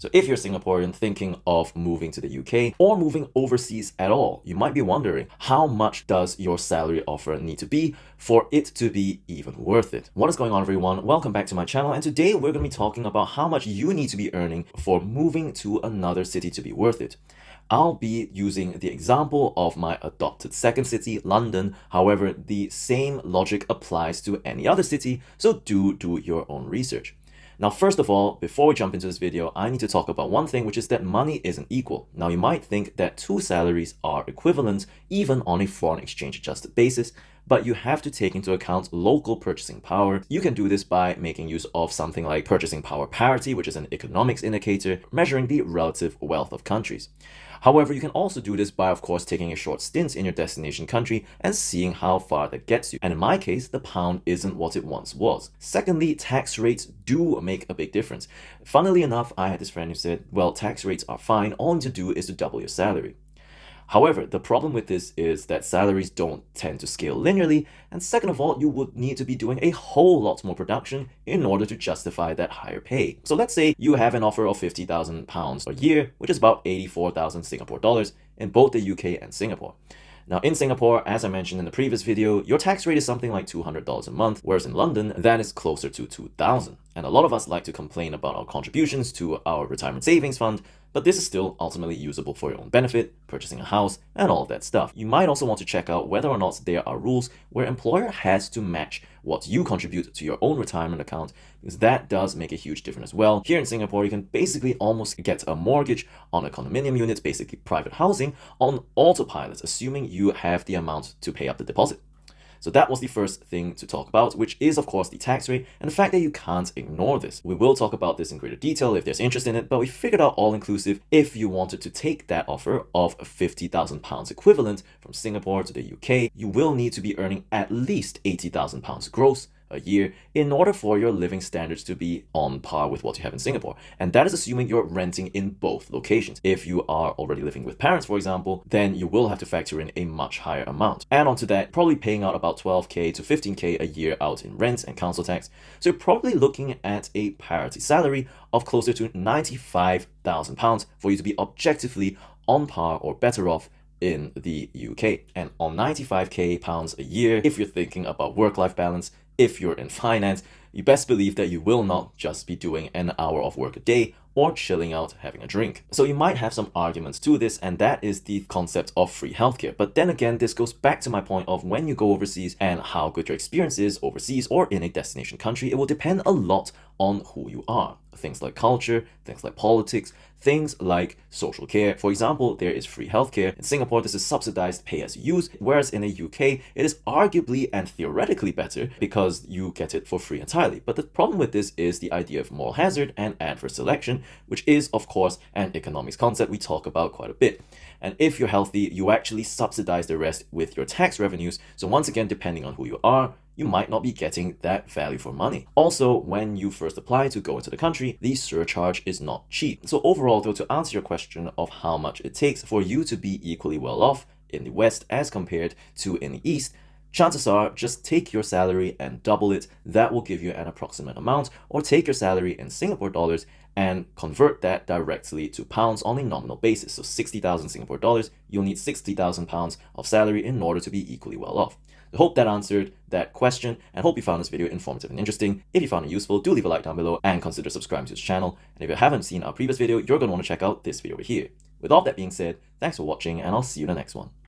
So if you're Singaporean thinking of moving to the UK or moving overseas at all, you might be wondering, how much does your salary offer need to be for it to be even worth it? What is going on, everyone? Welcome back to my channel, and today we're going to be talking about how much you need to be earning for moving to another city to be worth it. I'll be using the example of my adopted second city, London. However, the same logic applies to any other city, so do your own research. Now, first of all, before we jump into this video, I need to talk about one thing, which is that money isn't equal. Now, you might think that two salaries are equivalent, even on a foreign exchange adjusted basis, but you have to take into account local purchasing power. You can do this by making use of something like purchasing power parity, which is an economics indicator measuring the relative wealth of countries. However, you can also do this by, of course, taking a short stint in your destination country and seeing how far that gets you. And in my case, the pound isn't what it once was. Secondly, tax rates do make a big difference. Funnily enough, I had this friend who said, well, tax rates are fine. All you need to do is to double your salary. However, the problem with this is that salaries don't tend to scale linearly, and second of all, you would need to be doing a whole lot more production in order to justify that higher pay. So let's say you have an offer of £50,000 a year, which is about 84,000 Singapore dollars in both the UK and Singapore. Now, in Singapore, as I mentioned in the previous video, your tax rate is something like $200 a month, whereas in London, that is closer to $2,000. And a lot of us like to complain about our contributions to our retirement savings fund, but this is still ultimately usable for your own benefit, purchasing a house, and all of that stuff. You might also want to check out whether or not there are rules where employer has to match what you contribute to your own retirement account, because that does make a huge difference as well. Here in Singapore, you can basically almost get a mortgage on a condominium unit, basically private housing, on autopilot, assuming you have the amount to pay up the deposit. So that was the first thing to talk about, which is of course the tax rate and the fact that you can't ignore this. We will talk about this in greater detail if there's interest in it, but we figured out all inclusive, if you wanted to take that offer of £50,000 equivalent from Singapore to the UK, you will need to be earning at least £80,000 gross a year in order for your living standards to be on par with what you have in Singapore. And that is assuming you're renting in both locations. If you are already living with parents, for example, then you will have to factor in a much higher amount. Add on to that, probably paying out about 12k to 15k a year out in rent and council tax. So you're probably looking at a parity salary of closer to £95,000 for you to be objectively on par or better off in the UK. And on £95k a year, if you're thinking about work-life balance, if you're in finance, you best believe that you will not just be doing an hour of work a day or chilling out having a drink. So you might have some arguments to this, and that is the concept of free healthcare. But then again, this goes back to my point of when you go overseas and how good your experience is overseas or in a destination country, it will depend a lot on who you are. Things like culture, things like politics, things like social care. For example, there is free healthcare. In Singapore, this is subsidized pay as you use, whereas in the UK, it is arguably and theoretically better because you get it for free entirely. But the problem with this is the idea of moral hazard and adverse selection, which is, of course, an economics concept we talk about quite a bit. And if you're healthy, you actually subsidize the rest with your tax revenues. So once again, depending on who you are, you might not be getting that value for money. Also, when you first apply to go into the country, the surcharge is not cheap. So overall, though, to answer your question of how much it takes for you to be equally well off in the West as compared to in the East, chances are just take your salary and double it. That will give you an approximate amount, or take your salary in Singapore dollars and convert that directly to pounds on a nominal basis. So 60,000 Singapore dollars, you'll need 60,000 pounds of salary in order to be equally well off. I hope that answered that question, and hope you found this video informative and interesting. If you found it useful, do leave a like down below and consider subscribing to this channel. And if you haven't seen our previous video, you're going to want to check out this video over here. With all that being said, thanks for watching, and I'll see you in the next one.